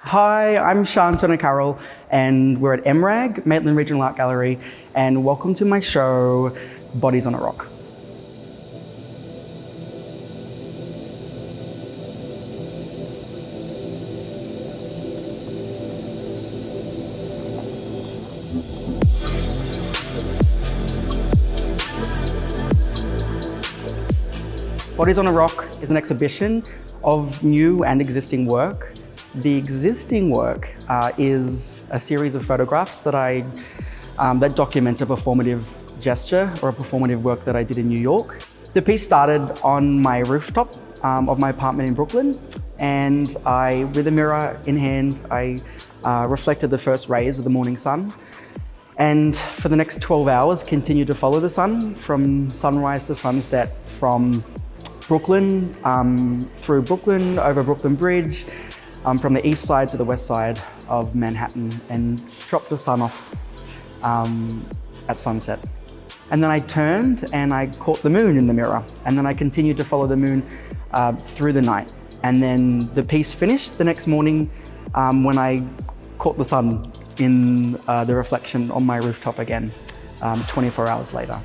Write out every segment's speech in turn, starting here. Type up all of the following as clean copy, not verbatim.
Hi, I'm Shan Turner-Caroll and we're at Mrag, Maitland Regional Art Gallery, and welcome to my show, Bodies on a Rock. Bodies on a Rock is an exhibition of new and existing work. The existing work is a series of photographs that that document a performative gesture or a performative work that I did in New York. The piece started on my rooftop of my apartment in Brooklyn, and with a mirror in hand, I reflected the first rays of the morning sun. And for the next 12 hours, continued to follow the sun from sunrise to sunset, from Brooklyn, through Brooklyn, over Brooklyn Bridge, from the east side to the west side of Manhattan, and dropped the sun off at sunset. And then I turned and I caught the moon in the mirror, and then I continued to follow the moon through the night. And then the piece finished the next morning when I caught the sun in the reflection on my rooftop again, 24 hours later.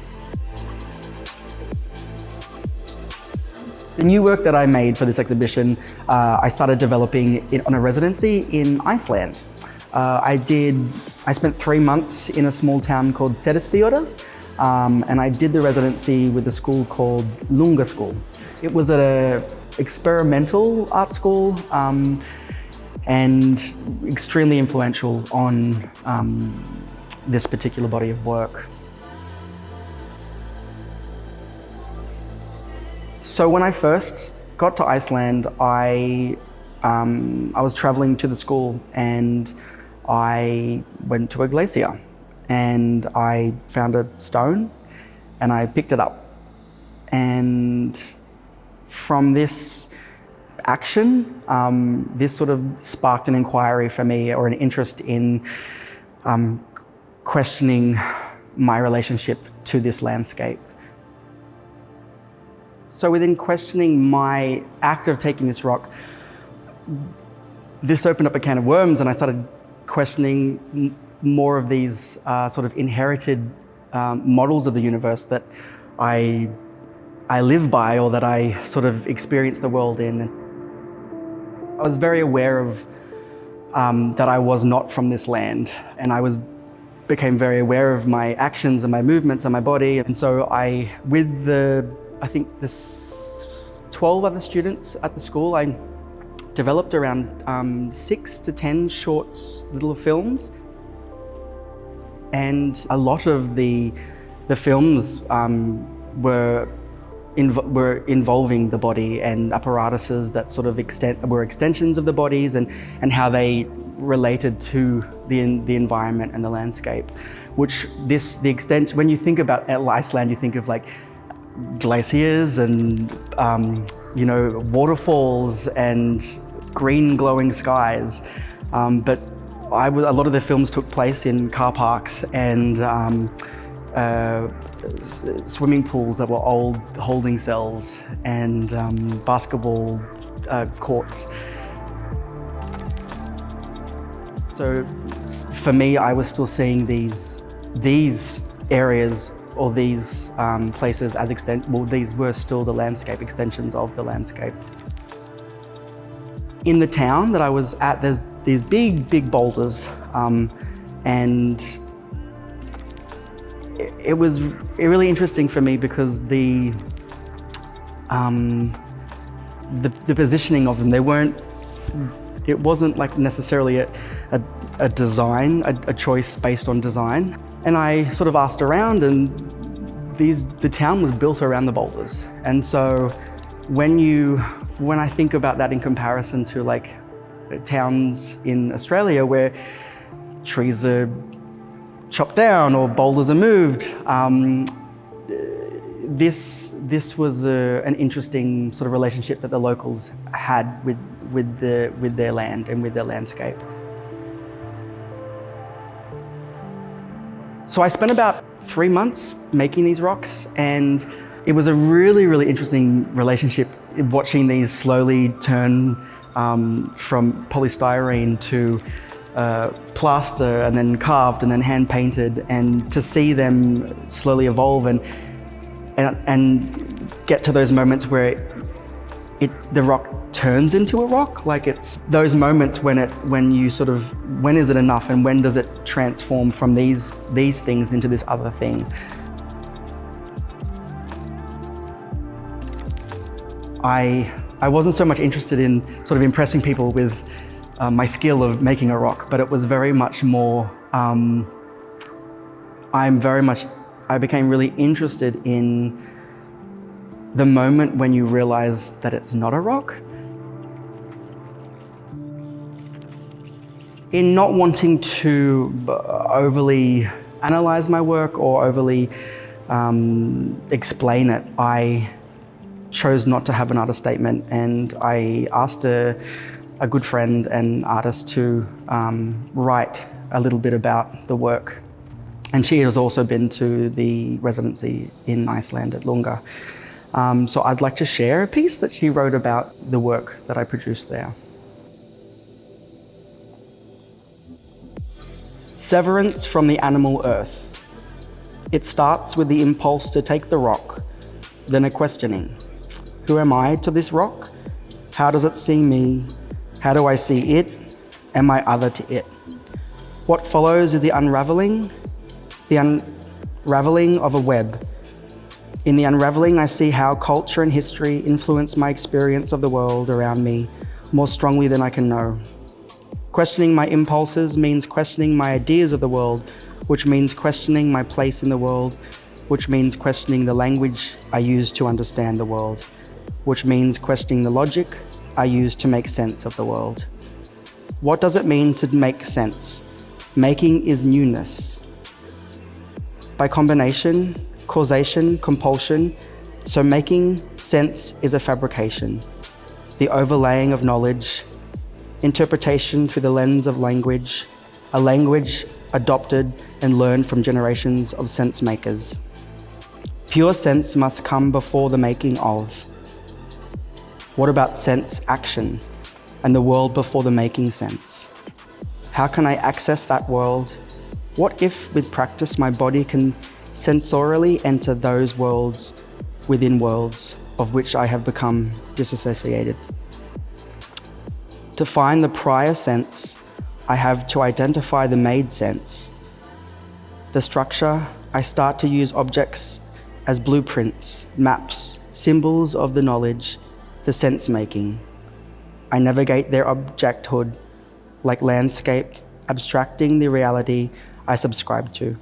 The new work that I made for this exhibition, I started developing it on a residency in Iceland. I spent 3 months in a small town called Seyðisfjörður, and I did the residency with a school called Lunga School. It was an experimental art school and extremely influential on this particular body of work. So when I first got to Iceland, I was traveling to the school and I went to a glacier and I found a stone and I picked it up. And from this action, this sort of sparked an inquiry for me, or an interest in questioning my relationship to this landscape. So within questioning my act of taking this rock, this opened up a can of worms, and I started questioning more of these sort of inherited models of the universe that I live by, or that I sort of experience the world in. I was very aware of that I was not from this land, and I became very aware of my actions and my movements and my body. And so with the 12 other students at the school, I developed around 6 to 10 short little films. And a lot of the films were involving the body and apparatuses that sort of were extensions of the bodies, and how they related to the environment and the landscape. When you think about Iceland, you think of like glaciers and waterfalls and green glowing skies, but a lot of the films took place in car parks and swimming pools that were old holding cells, and basketball courts. So for me, I was still seeing these areas, or these places as these were still the landscape, extensions of the landscape. In the town that I was at, there's these big boulders, and it was really interesting for me because the positioning of them, it wasn't like necessarily a design, a choice based on design. And I sort of asked around, and the town was built around the boulders. And so when I think about that in comparison to like towns in Australia where trees are chopped down or boulders are moved, this was an interesting sort of relationship that the locals had with their land and with their landscape. So I spent about 3 months making these rocks, and it was a really interesting relationship watching these slowly turn from polystyrene to plaster and then carved and then hand painted, and to see them slowly evolve and get to those moments where the rock turns into a rock. Like, it's those moments when is it enough, and when does it transform from these things into this other thing? I wasn't so much interested in sort of impressing people with my skill of making a rock, but it was very much more, I became really interested in the moment when you realize that it's not a rock. In not wanting to overly analyze my work or overly explain it, I chose not to have an artist statement, and I asked a good friend and artist to write a little bit about the work. And she has also been to the residency in Iceland at Lunga. So I'd like to share a piece that she wrote about the work that I produced there. Severance from the animal earth. It starts with the impulse to take the rock, then a questioning. Who am I to this rock? How does it see me? How do I see it? Am I other to it? What follows is the unraveling of a web. In the unraveling, I see how culture and history influence my experience of the world around me more strongly than I can know. Questioning my impulses means questioning my ideas of the world, which means questioning my place in the world, which means questioning the language I use to understand the world, which means questioning the logic I use to make sense of the world. What does it mean to make sense? Making is newness. By combination, causation, compulsion, so making sense is a fabrication, the overlaying of knowledge, interpretation through the lens of language, a language adopted and learned from generations of sense makers. Pure sense must come before the making of. What about sense action and the world before the making sense? How can I access that world? What if, with practice, my body can sensorially enter those worlds within worlds of which I have become disassociated? To find the prior sense, I have to identify the made sense. The structure, I start to use objects as blueprints, maps, symbols of the knowledge, the sense-making. I navigate their objecthood like landscape, abstracting the reality I subscribe to.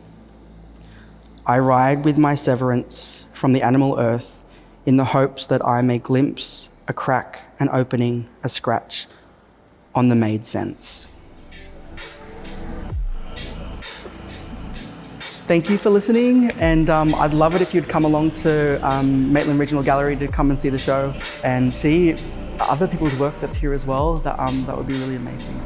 I ride with my severance from the animal earth in the hopes that I may glimpse a crack, an opening, a scratch on the made sense. Thank you for listening, and I'd love it if you'd come along to Maitland Regional Gallery to come and see the show and see other people's work that's here as well. That would be really amazing.